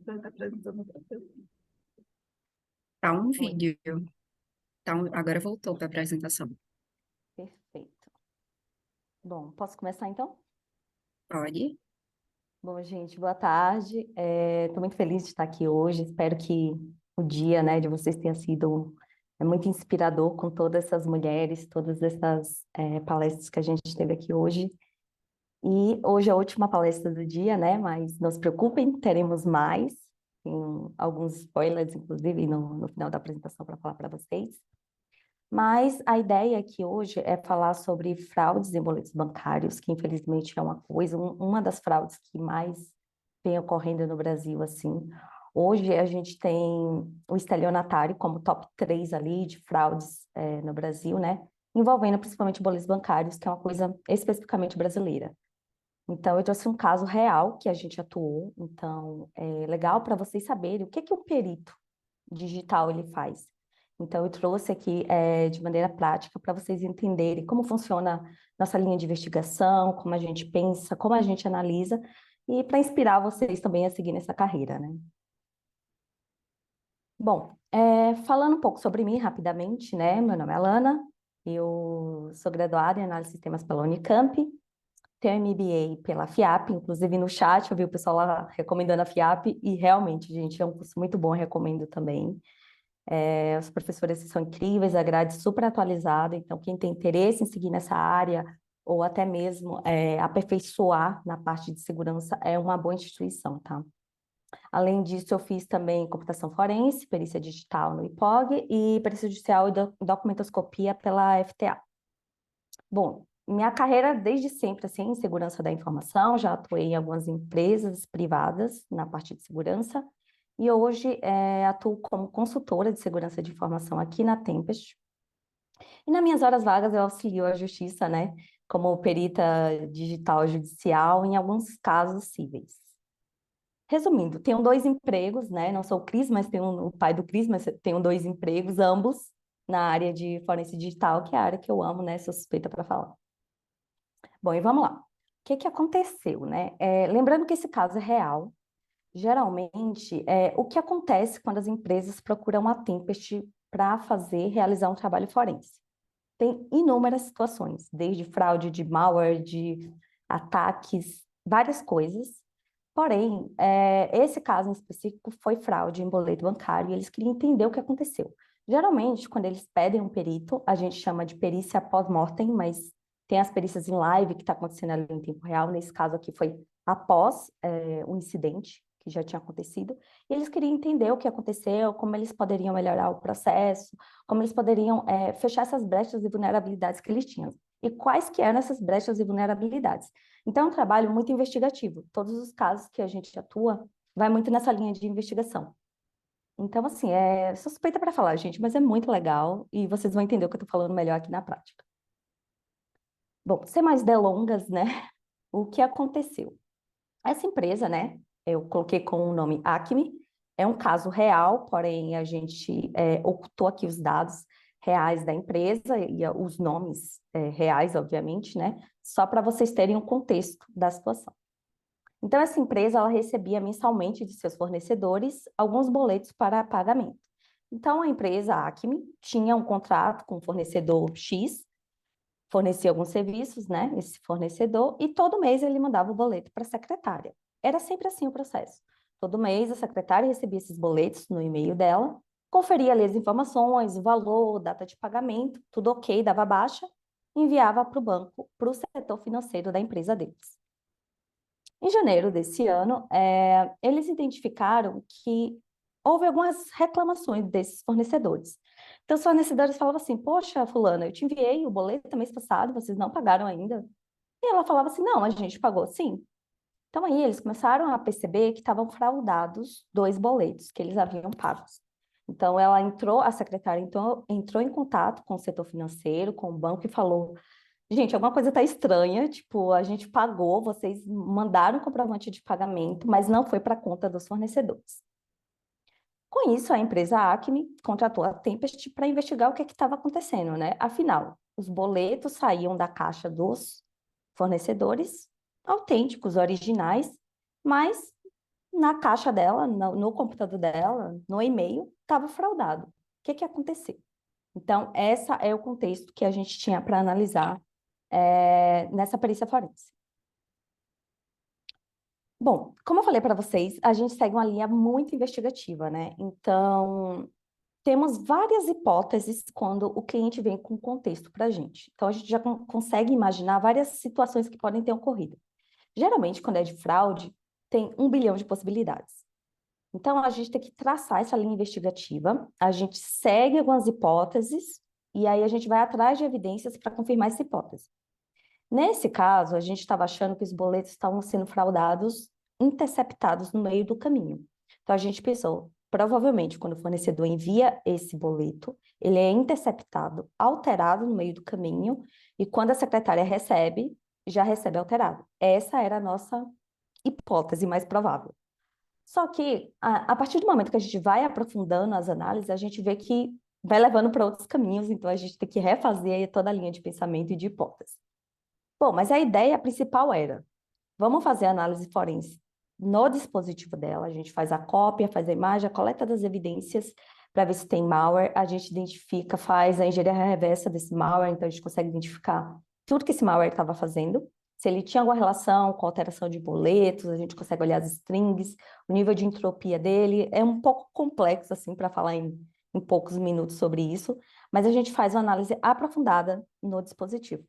Tá apresentando outra coisa. Tá um Oi, vídeo. Agora voltou para a apresentação. perfeito. Bom, posso começar então? Pode? Bom, gente, boa tarde. Estou muito feliz de estar aqui hoje. Espero que o dia, né, de vocês tenha sido muito inspirador com todas essas mulheres, todas essas palestras que a gente teve aqui hoje. E hoje é a última palestra do dia, né? Mas não se preocupem, teremos mais. Tem alguns spoilers, inclusive, no final da apresentação para falar para vocês. Mas a ideia aqui hoje é falar sobre fraudes em boletos bancários, que infelizmente é uma coisa, uma das fraudes que mais vem ocorrendo no Brasil, assim. Hoje a gente tem o estelionatário como top 3 ali de fraudes no Brasil, né? Envolvendo principalmente boletos bancários, que é uma coisa especificamente brasileira. Então, eu trouxe um caso real que a gente atuou. Então, é legal para vocês saberem o que que o perito digital ele faz. Então, eu trouxe aqui de maneira prática para vocês entenderem como funciona nossa linha de investigação, como a gente pensa, como a gente analisa, e para inspirar vocês também a seguir nessa carreira, né? Bom, falando um pouco sobre mim rapidamente, né? Meu nome é Alana, eu sou graduada em análise de sistemas pela Unicamp, tenho MBA pela FIAP, inclusive no chat eu vi o pessoal lá recomendando a FIAP, e realmente, gente, é um curso muito bom, recomendo também. Os professores são incríveis, a grade super atualizada, então quem tem interesse em seguir nessa área, ou até mesmo aperfeiçoar na parte de segurança, é uma boa instituição, tá? Além disso, eu fiz também computação forense, perícia digital no IPOG, e perícia judicial e documentoscopia pela FTA. Bom, minha carreira desde sempre, assim, em segurança da informação, já atuei em algumas empresas privadas na parte de segurança, e hoje atuo como consultora de segurança de informação aqui na Tempest. E nas minhas horas vagas eu auxilio a justiça, né, como perita digital judicial em alguns casos cíveis. Resumindo, tenho dois empregos, né, não sou o Cris, mas tenho o pai do Cris, mas tenho dois empregos, ambos na área de forense digital, que é a área que eu amo, né, sou suspeita para falar. Bom, e vamos lá. O que que aconteceu, né? Lembrando que esse caso é real, geralmente, o que acontece quando as empresas procuram a Tempest para realizar um trabalho forense? Tem inúmeras situações, desde fraude de malware, de ataques, várias coisas. Porém, esse caso em específico foi fraude em boleto bancário e eles queriam entender o que aconteceu. Geralmente, quando eles pedem um perito, a gente chama de perícia pós-mortem, mas tem as perícias em live que está acontecendo ali em tempo real. Nesse caso aqui foi após o incidente que já tinha acontecido. E eles queriam entender o que aconteceu, como eles poderiam melhorar o processo, como eles poderiam fechar essas brechas e vulnerabilidades que eles tinham. E quais que eram essas brechas e vulnerabilidades? Então, é um trabalho muito investigativo. Todos os casos que a gente atua vai muito nessa linha de investigação. Então, assim, sou suspeita para falar, gente, mas é muito legal e vocês vão entender o que eu estou falando melhor aqui na prática. Bom, sem mais delongas, né? O que aconteceu? Essa empresa, né? Eu coloquei com o nome Acme, é um caso real, porém a gente ocultou aqui os dados reais da empresa e os nomes reais, obviamente, né? Só para vocês terem um contexto da situação. Então, essa empresa, ela recebia mensalmente de seus fornecedores alguns boletos para pagamento. Então, a empresa Acme tinha um contrato com o fornecedor X, fornecia alguns serviços, né, esse fornecedor, e todo mês ele mandava o boleto para a secretária. Era sempre assim o processo. Todo mês a secretária recebia esses boletos no e-mail dela, conferia ali as informações, o valor, data de pagamento, tudo ok, dava baixa, enviava para o banco, para o setor financeiro da empresa deles. Em janeiro desse ano, eles identificaram que houve algumas reclamações desses fornecedores. Então, os fornecedores falavam assim: poxa, fulana, eu te enviei o boleto mês passado, vocês não pagaram ainda. E ela falava assim: não, a gente pagou sim. Então, aí eles começaram a perceber que estavam fraudados dois boletos que eles haviam pagos. Então, a secretária entrou em contato com o setor financeiro, com o banco e falou: gente, alguma coisa está estranha, tipo, a gente pagou, vocês mandaram o comprovante de pagamento, mas não foi para a conta dos fornecedores. Com isso, a empresa Acme contratou a Tempest para investigar o que estava acontecendo, né? Afinal, os boletos saíam da caixa dos fornecedores, autênticos, originais, mas na caixa dela, no computador dela, no e-mail, estava fraudado. O que que aconteceu? Então, esse é o contexto que a gente tinha para analisar nessa perícia forense. Bom, como eu falei para vocês, a gente segue uma linha muito investigativa, né? Então, temos várias hipóteses quando o cliente vem com contexto para a gente. Então, a gente já consegue imaginar várias situações que podem ter ocorrido. Geralmente, quando é de fraude, tem 1 bilhão de possibilidades. Então, a gente tem que traçar essa linha investigativa, a gente segue algumas hipóteses, e aí a gente vai atrás de evidências para confirmar essa hipótese. Nesse caso, a gente estava achando que os boletos estavam sendo fraudados, interceptados no meio do caminho. Então, a gente pensou, provavelmente, quando o fornecedor envia esse boleto, ele é interceptado, alterado no meio do caminho, e quando a secretária recebe, já recebe alterado. Essa era a nossa hipótese mais provável. Só que, a partir do momento que a gente vai aprofundando as análises, a gente vê que vai levando para outros caminhos, então a gente tem que refazer toda a linha de pensamento e de hipótese. Bom, mas a ideia principal era, vamos fazer a análise forense no dispositivo dela, a gente faz a cópia, faz a imagem, a coleta das evidências para ver se tem malware, a gente identifica, faz a engenharia reversa desse malware, então a gente consegue identificar tudo que esse malware estava fazendo, se ele tinha alguma relação com alteração de boletos, a gente consegue olhar as strings, o nível de entropia dele, é um pouco complexo, assim, para falar em poucos minutos sobre isso, mas a gente faz uma análise aprofundada no dispositivo.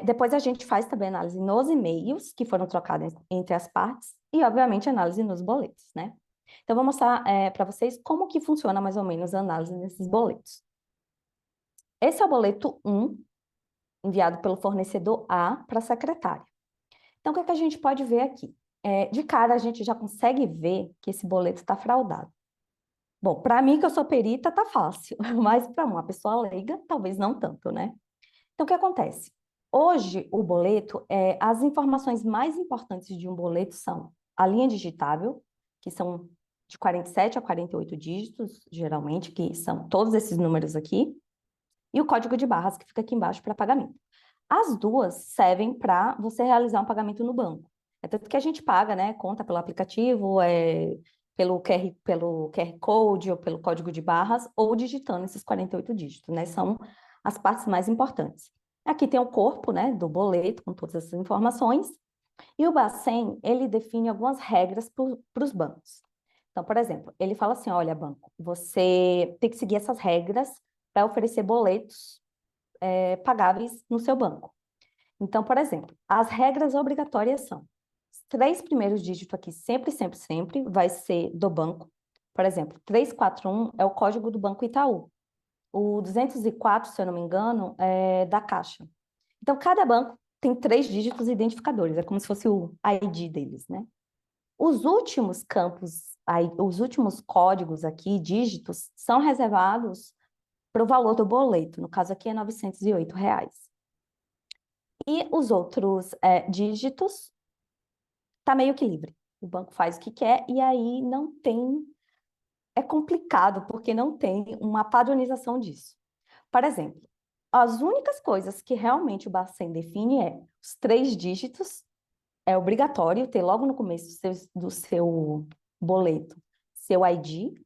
Depois a gente faz também análise nos e-mails que foram trocados entre as partes e, obviamente, análise nos boletos, né? Então, vou mostrar para vocês como que funciona mais ou menos a análise nesses boletos. Esse é o boleto 1, enviado pelo fornecedor A para a secretária. Então, o que é que a gente pode ver aqui? De cara, a gente já consegue ver que esse boleto está fraudado. Bom, para mim, que eu sou perita, tá fácil, mas para uma pessoa leiga, talvez não tanto, né? Então, o que acontece? Hoje, o boleto, as informações mais importantes de um boleto são a linha digitável, que são de 47 a 48 dígitos, geralmente, que são todos esses números aqui, e o código de barras, que fica aqui embaixo para pagamento. As duas servem para você realizar um pagamento no banco. É tanto que a gente paga, né, conta pelo aplicativo, pelo QR Code ou pelo código de barras, ou digitando esses 48 dígitos, né? São as partes mais importantes. Aqui tem o corpo, né, do boleto, com todas essas informações, e o Bacen, ele define algumas regras para os bancos. Então, por exemplo, ele fala assim, olha, banco, você tem que seguir essas regras para oferecer boletos pagáveis no seu banco. Então, por exemplo, as regras obrigatórias são: os 3 primeiros dígitos aqui, sempre, sempre, sempre, vai ser do banco. Por exemplo, 341 é o código do Banco Itaú. O 204, se eu não me engano, é da Caixa. Então, cada banco tem 3 dígitos identificadores, é como se fosse o ID deles, né? Os últimos campos, os últimos códigos aqui, dígitos, são reservados para o valor do boleto. No caso aqui é R$ 908. E os outros dígitos tá meio que livre. O banco faz o que quer e aí não tem... É complicado porque não tem uma padronização disso. Por exemplo, as únicas coisas que realmente o Bacen define os 3 dígitos, é obrigatório ter logo no começo do seu boleto seu ID,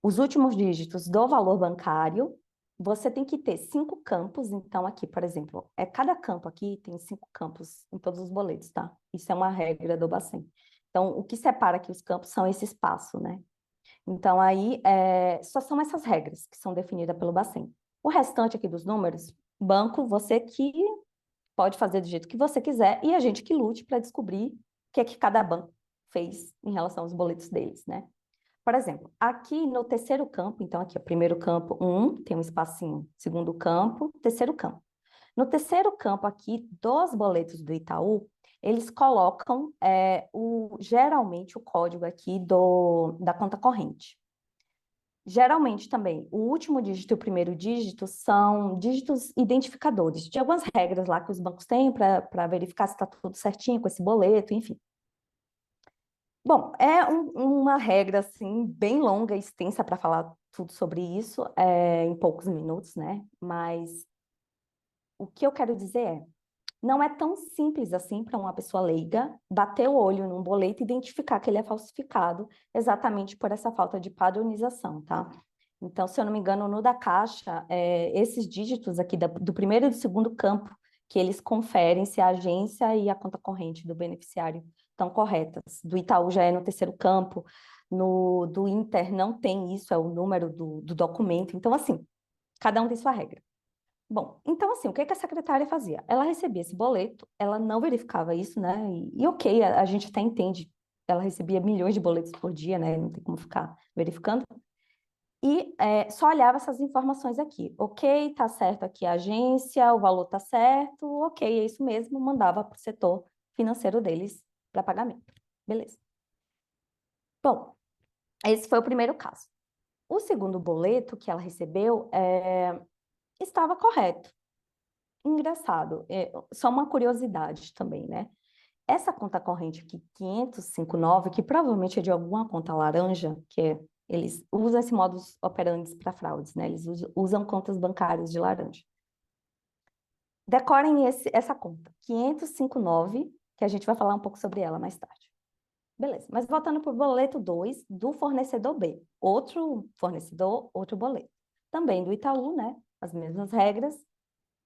os últimos dígitos do valor bancário, você tem que ter 5 campos. Então, aqui, por exemplo, cada campo aqui tem 5 campos em todos os boletos, tá? Isso é uma regra do Bacen. Então, o que separa aqui os campos são esse espaço, né? Então, aí, só são essas regras que são definidas pelo Bacen. O restante aqui dos números, banco, você que pode fazer do jeito que você quiser e a gente que lute para descobrir o que é que cada banco fez em relação aos boletos deles, né? Por exemplo, aqui no terceiro campo, então aqui, o primeiro campo, tem um espacinho, segundo campo, terceiro campo. No terceiro campo aqui dos boletos do Itaú, eles colocam geralmente o código aqui da conta corrente. Geralmente também, o último dígito e o primeiro dígito são dígitos identificadores, de algumas regras lá que os bancos têm para verificar se está tudo certinho com esse boleto, enfim. Bom, é uma regra, assim, bem longa e extensa para falar tudo sobre isso em poucos minutos, né? Mas o que eu quero dizer Não é tão simples assim para uma pessoa leiga bater o olho num boleto e identificar que ele é falsificado exatamente por essa falta de padronização, tá? Então, se eu não me engano, no da Caixa, esses dígitos aqui do primeiro e do segundo campo, que eles conferem se a agência e a conta corrente do beneficiário estão corretas. Do Itaú já é no terceiro campo, do Inter não tem isso, é o número do documento. Então, assim, cada um tem sua regra. Bom, então assim, o que que a secretária fazia? Ela recebia esse boleto, ela não verificava isso, né? E ok, a gente até entende, ela recebia milhões de boletos por dia, né? Não tem como ficar verificando. E só olhava essas informações aqui. Ok, tá certo aqui a agência, o valor tá certo, ok, é isso mesmo, mandava para o setor financeiro deles para pagamento. Beleza. Bom, esse foi o primeiro caso. O segundo boleto que ela recebeu estava correto. Engraçado, só uma curiosidade também, né? Essa conta corrente aqui, 559, que provavelmente é de alguma conta laranja, eles usam esse modus operandi para fraudes, né? Eles usam contas bancárias de laranja. Decorem essa conta, 559, que a gente vai falar um pouco sobre ela mais tarde. Beleza, mas voltando para o boleto 2 do fornecedor B. Outro fornecedor, outro boleto. Também do Itaú, né? As mesmas regras.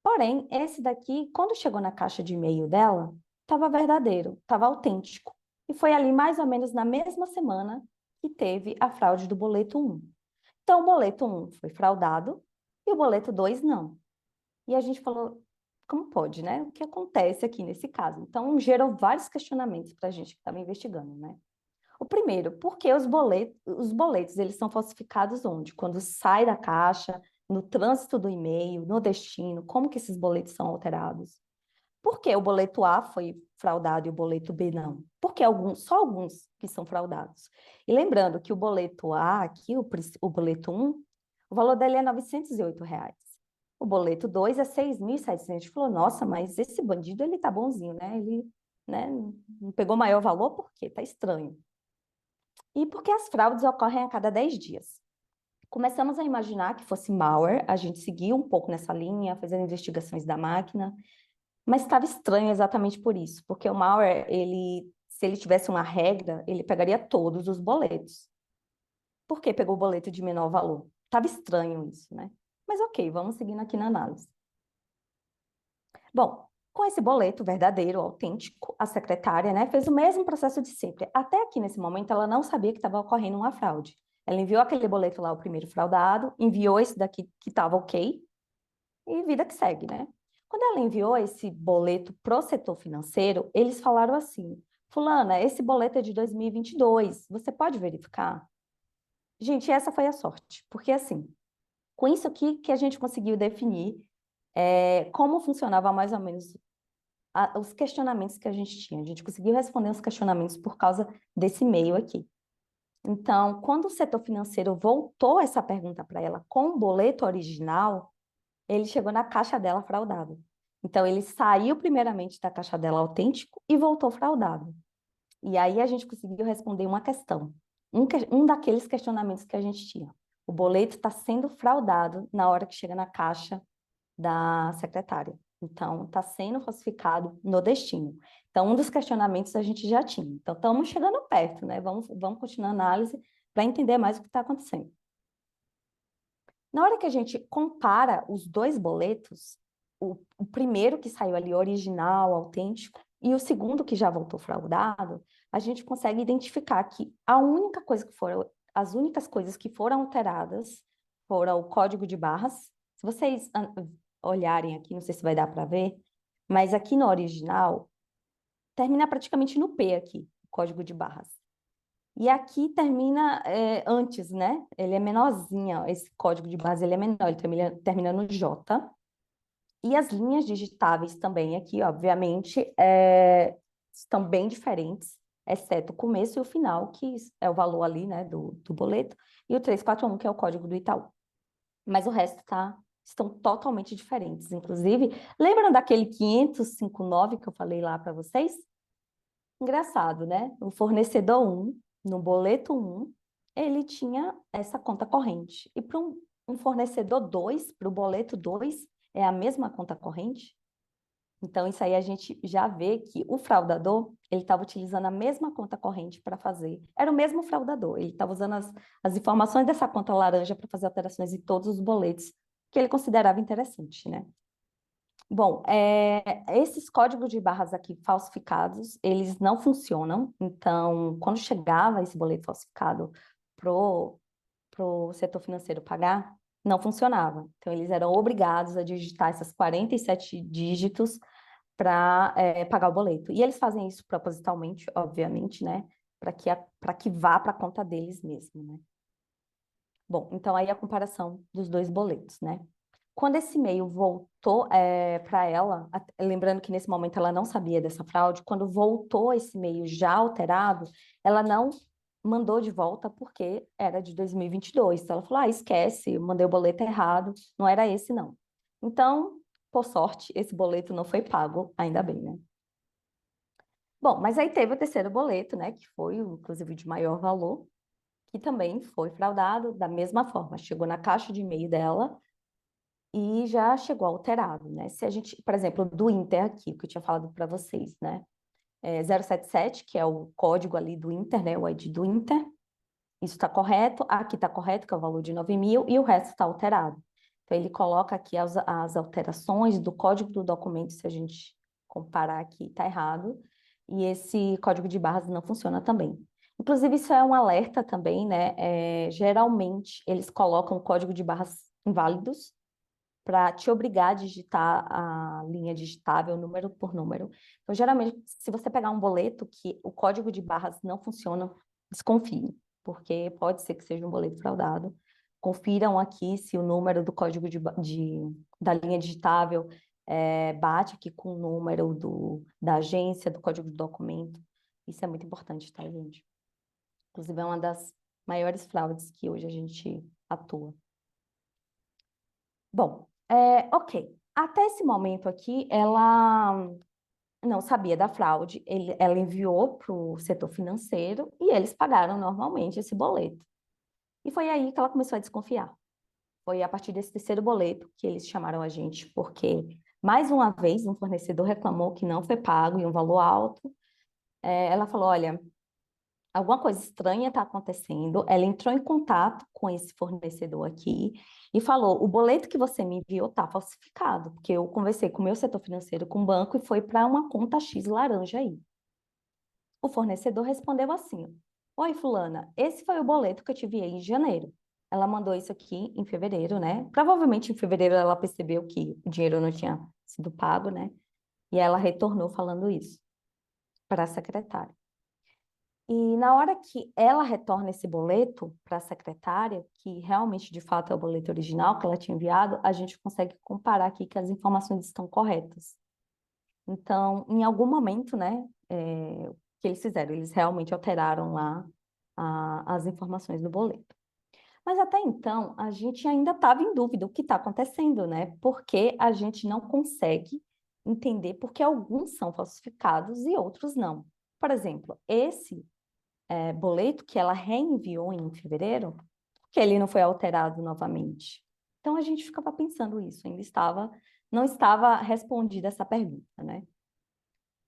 Porém, esse daqui, quando chegou na caixa de e-mail dela, estava verdadeiro, estava autêntico. E foi ali mais ou menos na mesma semana que teve a fraude do boleto 1. Então, o boleto 1 foi fraudado e o boleto 2 não. E a gente falou, como pode, né? O que acontece aqui nesse caso? Então, gerou vários questionamentos para a gente que estava investigando, né? O primeiro, por que os boletos eles são falsificados onde? Quando sai da caixa, no trânsito do e-mail, no destino, como que esses boletos são alterados? Por que o boleto A foi fraudado e o boleto B não? Porque só alguns que são fraudados. E lembrando que o boleto A, aqui, o boleto 1, o valor dele é R$ 908. O boleto 2 é 6.700. A gente falou, nossa, mas esse bandido, ele tá bonzinho, né? Ele, né, não pegou maior valor, por quê? Tá estranho. E porque as fraudes ocorrem a cada 10 dias. Começamos a imaginar que fosse malware, a gente seguiu um pouco nessa linha, fazendo investigações da máquina, mas estava estranho exatamente por isso, porque o malware, se ele tivesse uma regra, ele pegaria todos os boletos. Por que pegou o boleto de menor valor? Estava estranho isso, né? Mas ok, vamos seguindo aqui na análise. Bom, com esse boleto verdadeiro, autêntico, a secretária, né, fez o mesmo processo de sempre. Até aqui, nesse momento, ela não sabia que estava ocorrendo uma fraude. Ela enviou aquele boleto lá, o primeiro fraudado, enviou esse daqui que estava ok, e vida que segue, né? Quando ela enviou esse boleto pro setor financeiro, eles falaram assim, fulana, esse boleto é de 2022, você pode verificar? Gente, essa foi a sorte, porque assim, com isso aqui que a gente conseguiu definir como funcionava mais ou menos os questionamentos que a gente tinha. A gente conseguiu responder os questionamentos por causa desse e-mail aqui. Então, quando o setor financeiro voltou essa pergunta para ela com o boleto original, ele chegou na caixa dela fraudado. Então, ele saiu primeiramente da caixa dela autêntico e voltou fraudado. E aí a gente conseguiu responder uma questão, um daqueles questionamentos que a gente tinha. O boleto está sendo fraudado na hora que chega na caixa da secretária. Então, está sendo falsificado no destino. Então, um dos questionamentos a gente já tinha. Então, estamos chegando perto, né? Vamos continuar a análise para entender mais o que está acontecendo. Na hora que a gente compara os dois boletos, o primeiro que saiu ali original, autêntico, e o segundo que já voltou fraudado, a gente consegue identificar que as únicas coisas que foram alteradas foram o código de barras. Se vocês olharem aqui, não sei se vai dar para ver, mas aqui no original termina praticamente no P aqui, o código de barras. E aqui termina antes, né? Ele é menorzinho, esse código de base ele é menor, ele termina no J. E as linhas digitáveis também aqui, obviamente, estão bem diferentes, exceto o começo e o final, que é o valor ali, né, do boleto, e o 341, que é o código do Itaú. Mas o resto estão totalmente diferentes. Inclusive, lembram daquele 559 que eu falei lá para vocês? Engraçado, né? O fornecedor 1, no boleto 1, ele tinha essa conta corrente. E para um fornecedor 2, para o boleto 2, é a mesma conta corrente? Então, isso aí a gente já vê que o fraudador, ele estava utilizando a mesma conta corrente para fazer. Era o mesmo fraudador, ele estava usando as informações dessa conta laranja para fazer alterações em todos os boletos que ele considerava interessante, né? Bom, esses códigos de barras aqui falsificados, eles não funcionam. Então, quando chegava esse boleto falsificado pro setor financeiro pagar, não funcionava. Então, eles eram obrigados a digitar esses 47 dígitos para pagar o boleto. E eles fazem isso propositalmente, obviamente, né? Para que vá para a conta deles mesmo, né? Bom, então aí a comparação dos dois boletos, né? Quando esse e-mail voltou para ela, lembrando que nesse momento ela não sabia dessa fraude, quando voltou esse e-mail já alterado, ela não mandou de volta porque era de 2022. Então ela falou, esquece, eu mandei o boleto errado, não era esse não. Então, por sorte, esse boleto não foi pago, ainda bem, né? Bom, mas aí teve o terceiro boleto, né, que foi, inclusive, de maior valor, que também foi fraudado da mesma forma. Chegou na caixa de e-mail dela e já chegou alterado, né? Se a gente, por exemplo, do Inter aqui, que eu tinha falado para vocês, né? 077, que é o código ali do Inter, né? O ID do Inter. Isso está correto. Aqui está correto, que é o valor de 9.000, e o resto está alterado. Então, ele coloca aqui as alterações do código do documento, se a gente comparar aqui, está errado. E esse código de barras não funciona também. Inclusive, isso é um alerta também, né? Geralmente, eles colocam código de barras inválidos para te obrigar a digitar a linha digitável, número por número. Então, geralmente, se você pegar um boleto que o código de barras não funciona, desconfie, porque pode ser que seja um boleto fraudado. Confiram aqui se o número do código da linha digitável bate aqui com o número da agência, do código do documento. Isso é muito importante, tá, gente? Inclusive, é uma das maiores fraudes que hoje a gente atua. Bom, ok. Até esse momento aqui, ela não sabia da fraude, ela enviou para o setor financeiro e eles pagaram normalmente esse boleto. E foi aí que ela começou a desconfiar. Foi a partir desse terceiro boleto que eles chamaram a gente, porque, mais uma vez, um fornecedor reclamou que não foi pago em um valor alto. Ela falou, olha, alguma coisa estranha está acontecendo. Ela entrou em contato com esse fornecedor aqui e falou: o boleto que você me enviou está falsificado, porque eu conversei com o meu setor financeiro, com o banco, e foi para uma conta X laranja aí. O fornecedor respondeu assim: oi, fulana, esse foi o boleto que eu te enviei em janeiro. Ela mandou isso aqui em fevereiro, né? Provavelmente em fevereiro ela percebeu que o dinheiro não tinha sido pago, né? E ela retornou falando isso para a secretária. E na hora que ela retorna esse boleto para a secretária, que realmente de fato é o boleto original que ela tinha enviado, a gente consegue comparar aqui que as informações estão corretas. Então, em algum momento, né, o que eles fizeram? Eles realmente alteraram lá as informações do boleto. Mas até então, a gente ainda estava em dúvida o que está acontecendo, né? Porque a gente não consegue entender porque alguns são falsificados e outros não. Por exemplo, esse boleto que ela reenviou em fevereiro, que ele não foi alterado novamente. Então a gente ficava pensando isso, não estava respondida essa pergunta, né?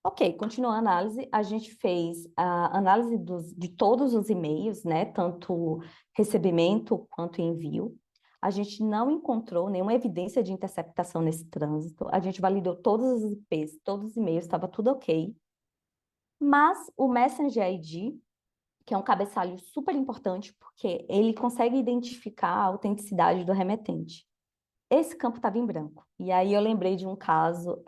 Ok, continuando a análise, a gente fez a análise de todos os e-mails, né? Tanto recebimento quanto envio. A gente não encontrou nenhuma evidência de interceptação nesse trânsito. A gente validou todos os IPs, todos os e-mails, estava tudo ok. Mas o Messenger ID, que é um cabeçalho super importante, porque ele consegue identificar a autenticidade do remetente. Esse campo estava em branco. E aí eu lembrei de um caso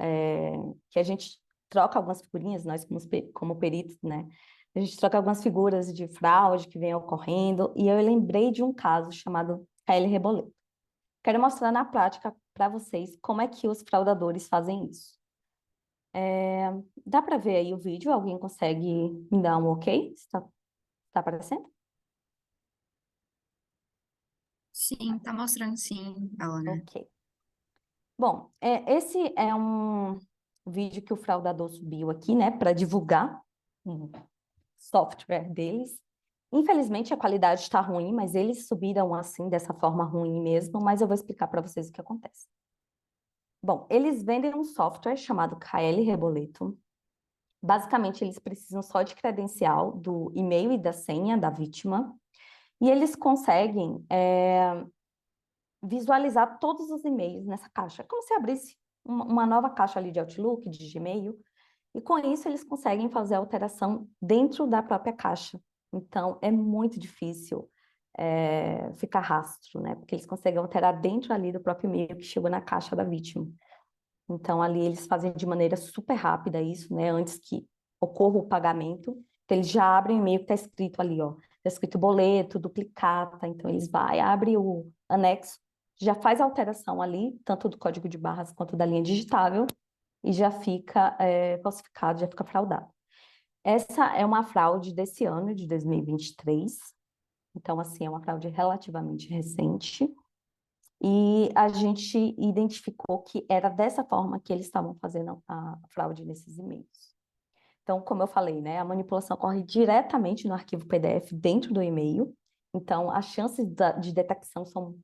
que a gente troca algumas figurinhas, nós como peritos, né? A gente troca algumas figuras de fraude que vem ocorrendo, e eu lembrei de um caso chamado KL Reboleto. Quero mostrar na prática para vocês como é que os fraudadores fazem isso. Dá para ver aí o vídeo? Alguém consegue me dar um ok? Está aparecendo? Sim, tá mostrando sim, Alana. Ok. Bom, esse é um vídeo que o fraudador subiu aqui, né, para divulgar um software deles. Infelizmente, a qualidade está ruim, mas eles subiram assim, dessa forma ruim mesmo, mas eu vou explicar para vocês o que acontece. Bom, eles vendem um software chamado KL Reboleto. Basicamente, eles precisam só de credencial do e-mail e da senha da vítima, e eles conseguem visualizar todos os e-mails nessa caixa. É como se abrisse uma nova caixa ali de Outlook, de Gmail, e com isso eles conseguem fazer a alteração dentro da própria caixa. Então, é muito difícil ficar rastro, né? Porque eles conseguem alterar dentro ali do próprio e-mail que chegou na caixa da vítima. Então, ali eles fazem de maneira super rápida isso, né? Antes que ocorra o pagamento. Então, eles já abrem o e-mail que está escrito ali, ó. Está escrito boleto, duplicata. Então, eles vai, abre o anexo, já faz a alteração ali, tanto do código de barras quanto da linha digitável, e já fica falsificado, já fica fraudado. Essa é uma fraude desse ano, de 2023. Então, assim, é uma fraude relativamente recente. E a gente identificou que era dessa forma que eles estavam fazendo a fraude nesses e-mails. Então, como eu falei, né, a manipulação ocorre diretamente no arquivo PDF dentro do e-mail. Então, as chances de detecção são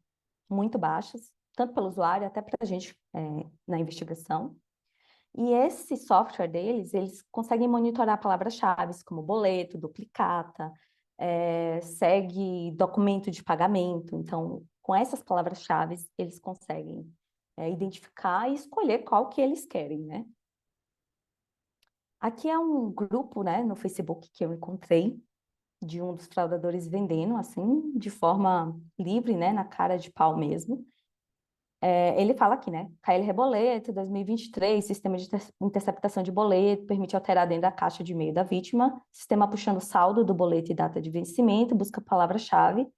muito baixas, tanto pelo usuário até para a gente na investigação. E esse software deles, eles conseguem monitorar palavras-chave como boleto, duplicata, segue documento de pagamento. Então, com essas palavras-chave, eles conseguem identificar e escolher qual que eles querem, né? Aqui é um grupo, né, no Facebook que eu encontrei de um dos fraudadores vendendo, assim, de forma livre, né, na cara de pau mesmo. Ele fala aqui, né? KL Reboleto, 2023, sistema de interceptação de boleto, permite alterar dentro da caixa de e-mail da vítima, sistema puxando saldo do boleto e data de vencimento, busca palavra-chave,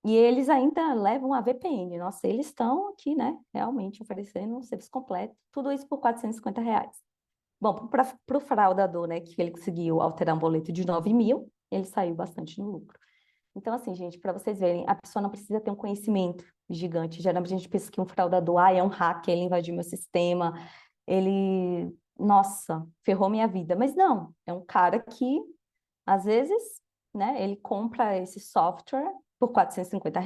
e eles ainda levam a VPN. Nossa, eles estão aqui, né? Realmente oferecendo um serviço completo, tudo isso por R$ 450. Bom, para o fraudador, né, que ele conseguiu alterar um boleto de 9 mil, ele saiu bastante no lucro. Então, assim, gente, para vocês verem, a pessoa não precisa ter um conhecimento gigante. Geralmente a gente pensa que um fraudador, é um hacker, ele invadiu meu sistema, ele, nossa, ferrou minha vida. Mas não, é um cara que, às vezes, né, ele compra esse software por R$ 450,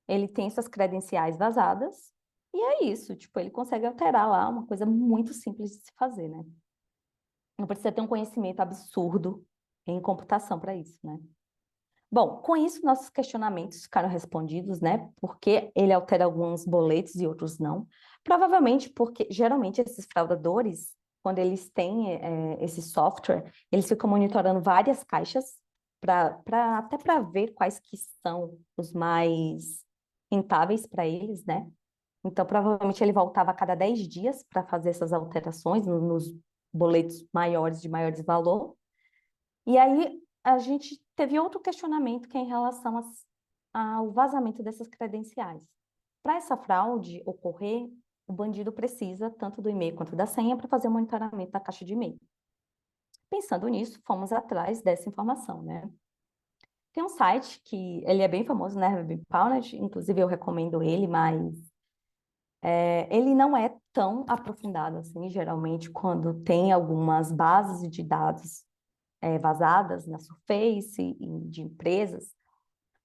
ele tem suas credenciais vazadas, e é isso, tipo, ele consegue alterar lá uma coisa muito simples de se fazer, né? Não precisa ter um conhecimento absurdo em computação para isso, né? Bom, com isso, nossos questionamentos ficaram respondidos, né? Porque ele altera alguns boletos e outros não. Provavelmente porque, geralmente, esses fraudadores, quando eles têm esse software, eles ficam monitorando várias caixas até para ver quais que são os mais rentáveis para eles, né? Então, provavelmente, ele voltava a cada 10 dias para fazer essas alterações nos boletos maiores, de maiores valor. E aí a gente teve outro questionamento que é em relação ao vazamento dessas credenciais. Para essa fraude ocorrer, o bandido precisa tanto do e-mail quanto da senha para fazer o monitoramento da caixa de e-mail. Pensando nisso, fomos atrás dessa informação, né? Tem um site que ele é bem famoso, né? Webpawnet, inclusive eu recomendo ele, mas ele não é tão aprofundado assim, geralmente, quando tem algumas bases de dados vazadas na Surface e de empresas,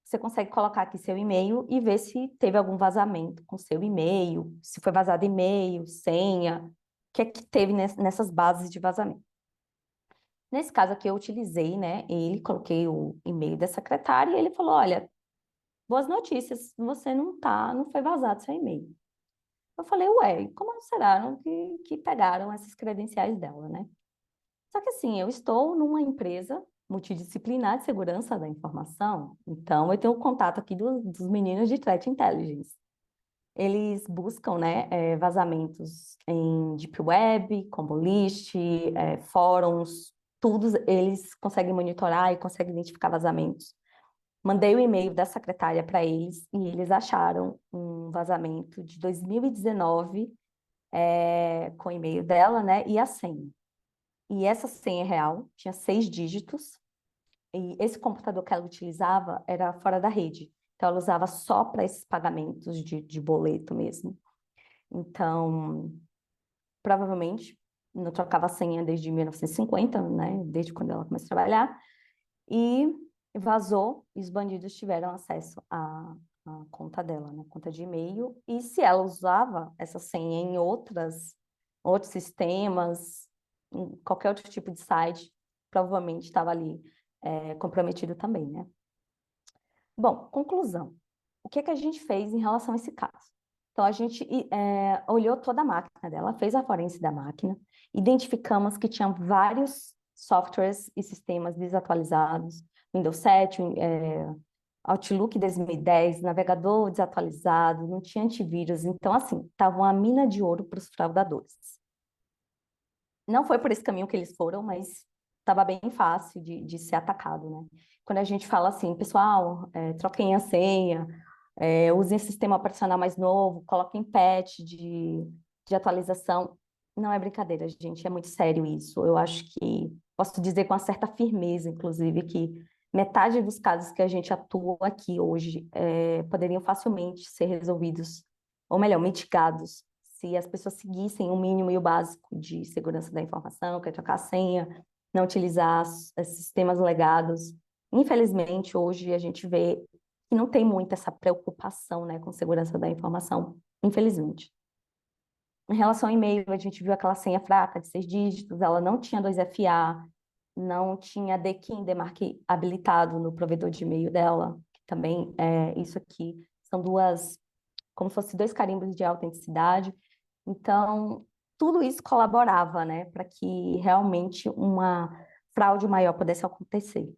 você consegue colocar aqui seu e-mail e ver se teve algum vazamento com seu e-mail, se foi vazado e-mail, senha, o que é que teve nessas bases de vazamento. Nesse caso aqui eu utilizei, né, coloquei o e-mail da secretária e ele falou, olha, boas notícias, você não foi vazado seu e-mail. Eu falei, ué, como será que pegaram essas credenciais dela, né? Só que assim, eu estou numa empresa multidisciplinar de segurança da informação, então eu tenho o contato aqui dos meninos de Threat Intelligence. Eles buscam, né, vazamentos em Deep Web, Combolist, fóruns, tudo eles conseguem monitorar e conseguem identificar vazamentos. Mandei o e-mail da secretária para eles e eles acharam um vazamento de 2019 com o e-mail dela, né, e a senha. E essa senha real tinha 6 dígitos, e esse computador que ela utilizava era fora da rede. Então, ela usava só para esses pagamentos de boleto mesmo. Então, provavelmente, não trocava a senha desde 1950, né? Desde quando ela começou a trabalhar. E vazou, e os bandidos tiveram acesso a conta dela, né? Conta de e-mail. E se ela usava essa senha em outros sistemas, em qualquer outro tipo de site, provavelmente estava ali comprometido também, né? Bom, conclusão. O que é que a gente fez em relação a esse caso? Então, a gente olhou toda a máquina dela, fez a forense da máquina, identificamos que tinham vários softwares e sistemas desatualizados, Windows 7, Outlook 2010, navegador desatualizado, não tinha antivírus. Então, assim, estava uma mina de ouro para os fraudadores. Não foi por esse caminho que eles foram, mas estava bem fácil de ser atacado, né? Quando a gente fala assim, pessoal, troquem a senha, usem sistema operacional mais novo, coloquem patch de atualização. Não é brincadeira, gente, é muito sério isso. Eu acho que posso dizer com uma certa firmeza, inclusive, que metade dos casos que a gente atua aqui hoje poderiam facilmente ser resolvidos, ou melhor, mitigados, se as pessoas seguissem o mínimo e o básico de segurança da informação, que é trocar a senha, não utilizar sistemas legados. Infelizmente, hoje a gente vê que não tem muito essa preocupação, né, com segurança da informação, infelizmente. Em relação ao e-mail, a gente viu aquela senha fraca de 6 dígitos, ela não tinha 2FA, não tinha DKIM, DMARC habilitado no provedor de e-mail dela, que também isso aqui são como se fossem 2 carimbos de autenticidade. Então, tudo isso colaborava, né, para que realmente uma fraude maior pudesse acontecer.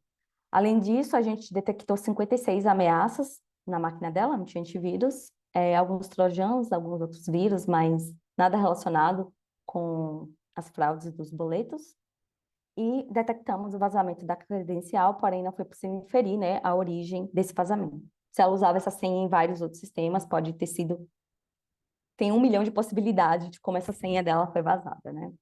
Além disso, a gente detectou 56 ameaças na máquina dela, não tinha antivírus, alguns trojanos, alguns outros vírus, mas nada relacionado com as fraudes dos boletos. E detectamos o vazamento da credencial, porém não foi possível inferir, né, a origem desse vazamento. Se ela usava essa senha em vários outros sistemas, pode ter sido... Tem 1 milhão de possibilidades de como essa senha dela foi vazada, né?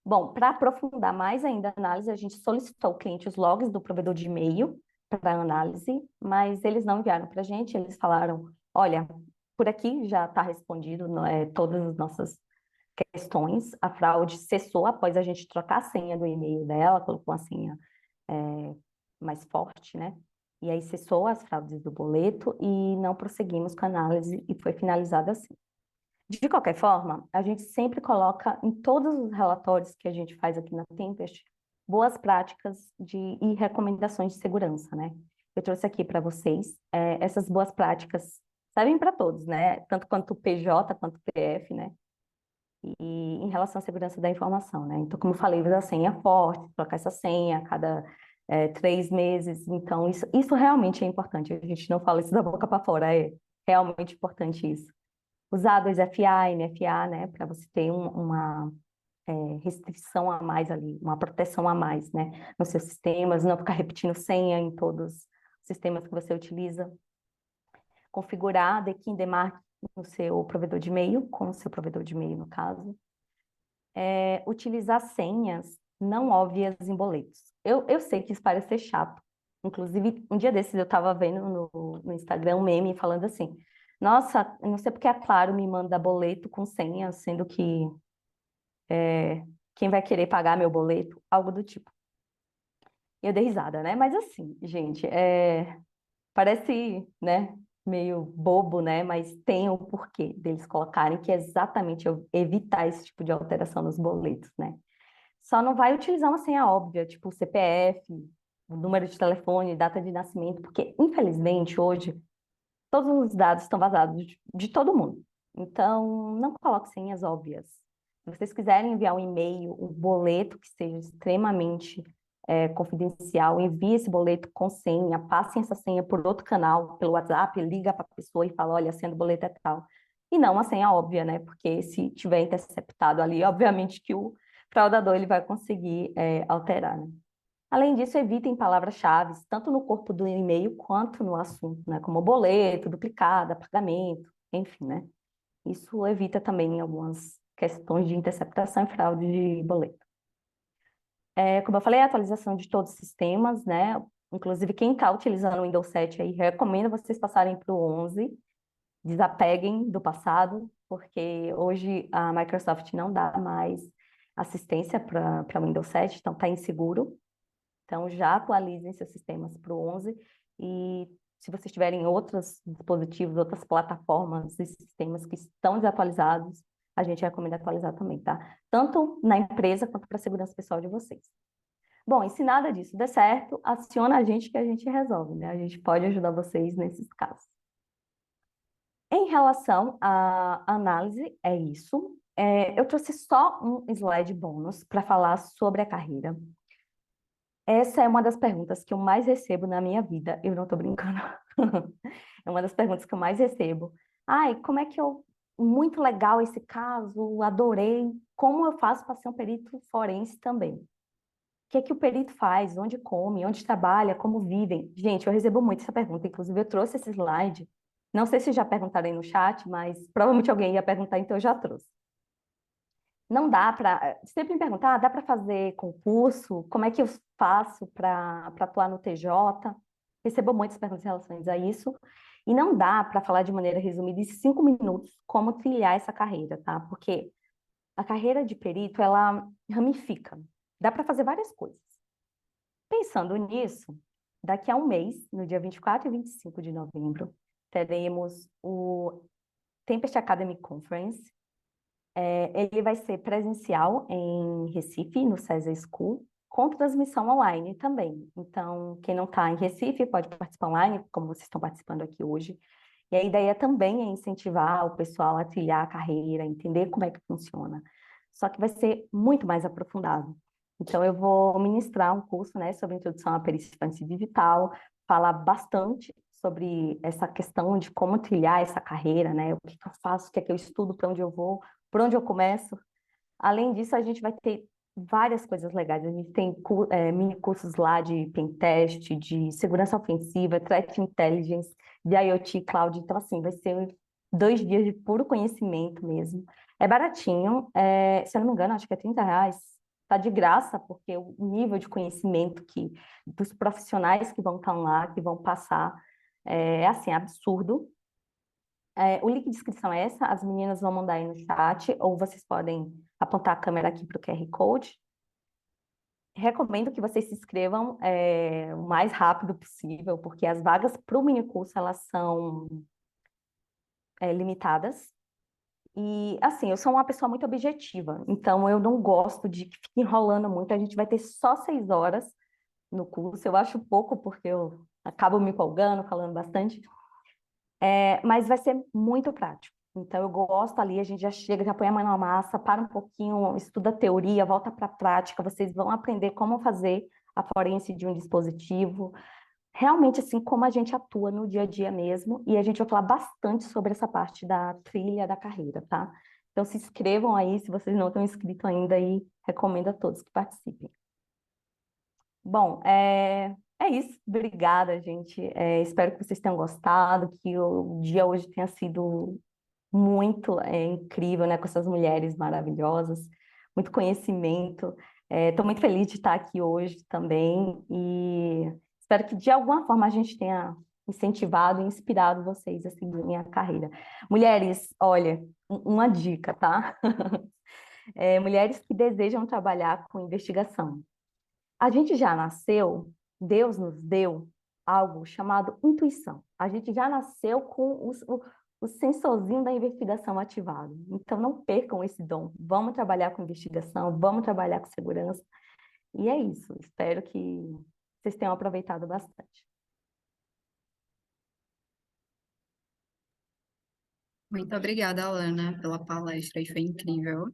Bom, para aprofundar mais ainda a análise, a gente solicitou ao cliente os logs do provedor de e-mail para análise, mas eles não enviaram para a gente, eles falaram, olha, por aqui já está respondido, todas as nossas questões, a fraude cessou após a gente trocar a senha do e-mail dela, colocou uma senha mais forte, né? E aí cessou as fraudes do boleto e não prosseguimos com a análise e foi finalizada assim. De qualquer forma, a gente sempre coloca em todos os relatórios que a gente faz aqui na Tempest boas práticas e recomendações de segurança, né? Eu trouxe aqui para vocês essas boas práticas, servem para todos, né? Tanto quanto o PJ quanto o PF, né? E em relação à segurança da informação, né? Então, como eu falei, usa a senha forte, trocar essa senha a cada 3 meses. Então, isso realmente é importante. A gente não fala isso da boca para fora, é realmente importante isso. Usar 2FA, NFA, né, para você ter uma restrição a mais ali, uma proteção a mais, né, nos seus sistemas, não ficar repetindo senha em todos os sistemas que você utiliza. Configurar DKIM, DMARC no seu provedor de e-mail, com o seu provedor de e-mail, no caso. Utilizar senhas não óbvias em boletos. Eu sei que isso parece ser chato. Inclusive, um dia desses eu estava vendo no Instagram um meme falando assim, nossa, não sei porque a Claro me manda boleto com senha, sendo que quem vai querer pagar meu boleto? Algo do tipo. E eu dei risada, né? Mas assim, gente, parece, né, meio bobo, né? Mas tem o porquê deles colocarem que é exatamente evitar esse tipo de alteração nos boletos, né? Só não vai utilizar uma senha óbvia, tipo o CPF, o número de telefone, data de nascimento, porque, infelizmente, hoje, todos os dados estão vazados de todo mundo. Então, não coloque senhas óbvias. Se vocês quiserem enviar um e-mail, um boleto que seja extremamente confidencial, envie esse boleto com senha, passem essa senha por outro canal, pelo WhatsApp, liga para a pessoa e fala, olha, a senha do boleto é tal. E não uma senha óbvia, né? Porque se tiver interceptado ali, obviamente que o fraudador ele vai conseguir alterar, né? Além disso, evitem palavras-chave, tanto no corpo do e-mail quanto no assunto, né? Como boleto, duplicada, pagamento, enfim, né? Isso evita também algumas questões de interceptação e fraude de boleto. Como eu falei, a atualização de todos os sistemas, né? Inclusive, quem está utilizando o Windows 7 aí, recomendo vocês passarem para o 11, desapeguem do passado, porque hoje a Microsoft não dá mais assistência para o Windows 7, então está inseguro. Então, já atualizem seus sistemas para o 11 e se vocês tiverem outros dispositivos, outras plataformas e sistemas que estão desatualizados, a gente recomenda atualizar também, tá? Tanto na empresa quanto para a segurança pessoal de vocês. Bom, e se nada disso der certo, aciona a gente que a gente resolve, né? A gente pode ajudar vocês nesses casos. Em relação à análise, é isso. Eu trouxe só um slide bônus para falar sobre a carreira. Essa é uma das perguntas que eu mais recebo na minha vida. Eu não estou brincando. É uma das perguntas que eu mais recebo. Ai, como é que eu... Muito legal esse caso, adorei. Como eu faço para ser um perito forense também? O que é que o perito faz? Onde come? Onde trabalha? Como vivem? Gente, eu recebo muito essa pergunta. Inclusive, eu trouxe esse slide. Não sei se já perguntaram aí no chat, mas provavelmente alguém ia perguntar, então eu já trouxe. Não dá para... Sempre me perguntar, dá para fazer concurso? Como é que eu faço para atuar no TJ? Recebo muitas perguntas em relação a isso. E não dá para falar de maneira resumida em 5 minutos como trilhar essa carreira, tá? Porque a carreira de perito, ela ramifica. Dá para fazer várias coisas. Pensando nisso, daqui a um mês, no dia 24 e 25 de novembro, teremos o Tempest Academy Conference. Ele vai ser presencial em Recife, no César School, com transmissão online também. Então, quem não está em Recife pode participar online, como vocês estão participando aqui hoje. E a ideia também é incentivar o pessoal a trilhar a carreira, entender como é que funciona. Só que vai ser muito mais aprofundado. Então, eu vou ministrar um curso, né, sobre introdução à perícia forense digital, falar bastante sobre essa questão de como trilhar essa carreira, né, o que que eu faço, o que é que eu estudo, para onde eu vou, por onde eu começo. Além disso, a gente vai ter várias coisas legais. A gente tem mini cursos lá de pentest, de segurança ofensiva, threat intelligence, de IoT Cloud. Então, assim, vai ser 2 dias de puro conhecimento mesmo. É baratinho, se eu não me engano, acho que é R$ 30. Está de graça, porque o nível de conhecimento dos profissionais que vão estar lá, que vão passar, assim, absurdo. O link de inscrição é essa, as meninas vão mandar aí no chat, ou vocês podem apontar a câmera aqui para o QR Code. Recomendo que vocês se inscrevam o mais rápido possível, porque as vagas para o minicurso, elas são limitadas. E, assim, eu sou uma pessoa muito objetiva, então eu não gosto de que fique enrolando muito. A gente vai ter só 6 horas no curso, eu acho pouco, porque eu acabo me empolgando, falando bastante. Mas vai ser muito prático. Então, eu gosto ali, a gente já chega, já põe a mão na massa, para um pouquinho, estuda a teoria, volta para a prática, vocês vão aprender como fazer a forense de um dispositivo, realmente assim, como a gente atua no dia a dia mesmo, e a gente vai falar bastante sobre essa parte da trilha da carreira, tá? Então, se inscrevam aí, se vocês não estão inscritos ainda, e recomendo a todos que participem. Bom, é isso. Obrigada, gente. Espero que vocês tenham gostado, que o dia hoje tenha sido muito incrível, né? Com essas mulheres maravilhosas, muito conhecimento. Estou muito feliz de estar aqui hoje também e espero que de alguma forma a gente tenha incentivado e inspirado vocês a seguirem a carreira. Mulheres, olha, uma dica, tá? Mulheres que desejam trabalhar com investigação. A gente já nasceu, Deus nos deu algo chamado intuição. A gente já nasceu com o sensorzinho da investigação ativado. Então, não percam esse dom. Vamos trabalhar com investigação, vamos trabalhar com segurança. E é isso. Espero que vocês tenham aproveitado bastante. Muito obrigada, Alana, pela palestra, e foi incrível.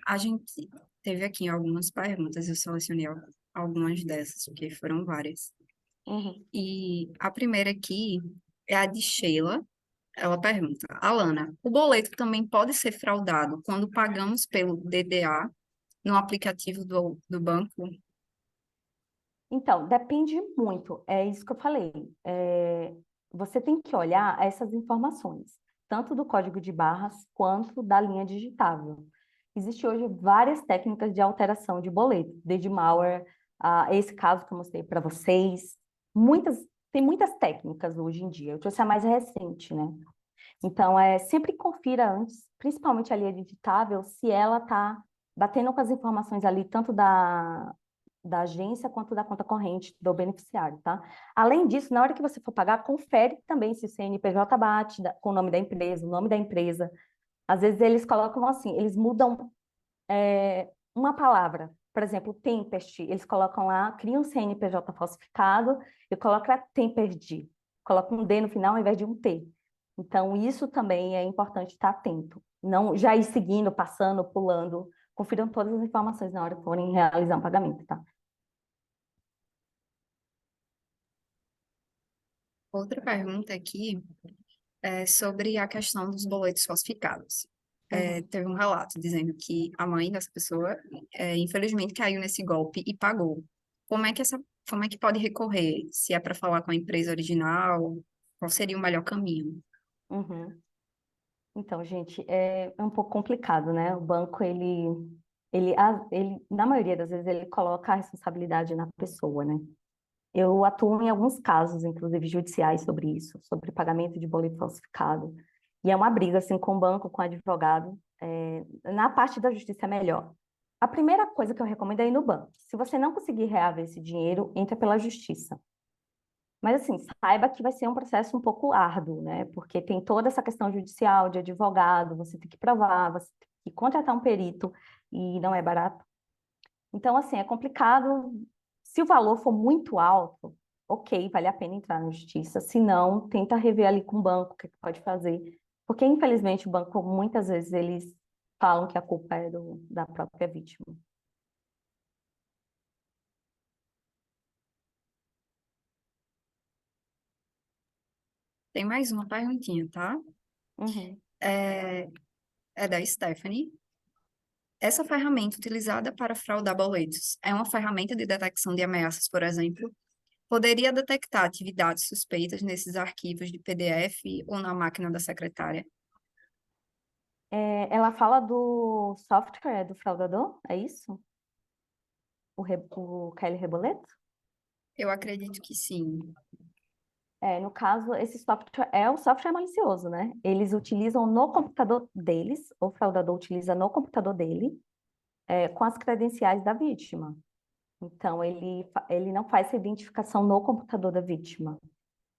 A gente teve aqui algumas perguntas, eu selecionei algumas dessas, porque foram várias. Uhum. E a primeira aqui é a de Sheila. Ela pergunta: Alana, o boleto também pode ser fraudado quando pagamos pelo DDA no aplicativo do banco? Então, depende muito, é isso que eu falei. Você tem que olhar essas informações, tanto do código de barras quanto da linha digitável. Existem hoje várias técnicas de alteração de boleto, desde malware, esse caso que eu mostrei para vocês. Tem muitas técnicas hoje em dia, eu trouxe a mais recente, né? Então, sempre confira antes, principalmente a linha digitável, se ela está batendo com as informações ali, tanto da agência quanto da conta corrente do beneficiário, tá? Além disso, na hora que você for pagar, confere também se o CNPJ bate com o nome da empresa, o nome da empresa. Às vezes eles colocam assim, eles mudam uma palavra. Por exemplo, Tempest, eles colocam lá, criam um CNPJ falsificado e colocam Temperd. Colocam um D no final ao invés de um T. Então, isso também é importante estar atento. Não já ir seguindo, passando, pulando. Confiram todas as informações na hora que forem realizar um pagamento, tá? Outra pergunta aqui é sobre a questão dos boletos falsificados. Uhum. Teve um relato dizendo que a mãe dessa pessoa, infelizmente, caiu nesse golpe e pagou. Como é que pode recorrer? Se é para falar com a empresa original, qual seria o melhor caminho? Uhum. Então, gente, é um pouco complicado, né? O banco, ele, na maioria das vezes, ele coloca a responsabilidade na pessoa, né? Eu atuo em alguns casos, inclusive judiciais, sobre isso, sobre pagamento de boleto falsificado. E é uma briga, assim, com o banco, com o advogado. Na parte da justiça é melhor. A primeira coisa que eu recomendo é ir no banco. Se você não conseguir reaver esse dinheiro, entra pela justiça. Mas, assim, saiba que vai ser um processo um pouco árduo, né? Porque tem toda essa questão judicial de advogado, você tem que provar, você tem que contratar um perito, e não é barato. Então, assim, é complicado. Se o valor for muito alto, ok, vale a pena entrar na justiça. Se não, tenta rever ali com o banco o que pode fazer. Porque, infelizmente, o banco, muitas vezes, eles falam que a culpa é da própria vítima. Tem mais uma perguntinha, tá? Uhum. É, é da Stephanie. Essa ferramenta utilizada para fraudar boletos é uma ferramenta de detecção de ameaças, por exemplo? Poderia detectar atividades suspeitas nesses arquivos de PDF ou na máquina da secretária? Ela fala do software do fraudador, é isso? O Kelly Reboleto? Eu acredito que sim. No caso, esse software é o software malicioso, né? Eles utilizam no computador deles, o fraudador utiliza no computador dele, com as credenciais da vítima. Então, ele não faz essa identificação no computador da vítima.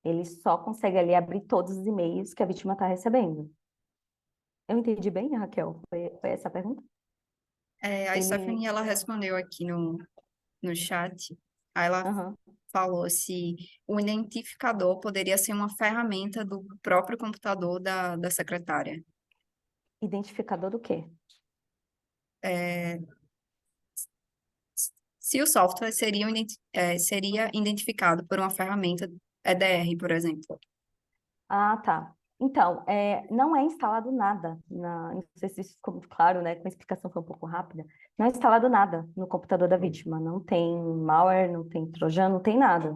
Ele só consegue ali abrir todos os e-mails que a vítima está recebendo. Eu entendi bem, Raquel? Foi essa a pergunta? A Ele. Stephanie, ela respondeu aqui no chat. Aí ela Aham. falou se o identificador poderia ser uma ferramenta do próprio computador da secretária. Identificador do quê? É, se o software seria identificado por uma ferramenta EDR, por exemplo. Ah, tá. Então, não é instalado nada, não sei se isso ficou muito claro, né? Com a explicação foi um pouco rápida. Não é instalado nada no computador da vítima. Não tem malware, não tem trojan, não tem nada.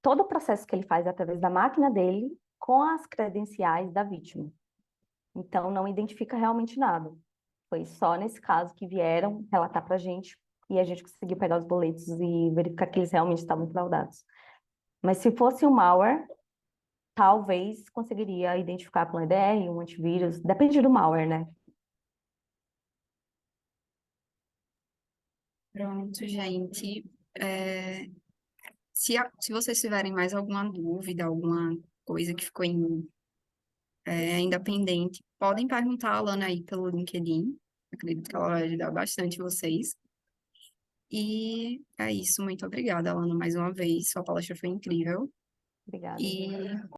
Todo o processo que ele faz é através da máquina dele com as credenciais da vítima. Então, não identifica realmente nada. Foi só nesse caso que vieram relatar para a gente e a gente conseguiu pegar os boletos e verificar que eles realmente estavam fraudados. Mas se fosse um malware, talvez conseguiria identificar pelo EDR, um antivírus, depende do malware, né? Pronto, gente. É, se vocês tiverem mais alguma dúvida, alguma coisa que ficou ainda pendente, podem perguntar a Alana aí pelo LinkedIn. Acredito que ela vai ajudar bastante vocês. E é isso. Muito obrigada, Alana, mais uma vez. Sua palestra foi incrível. Obrigada, E gente.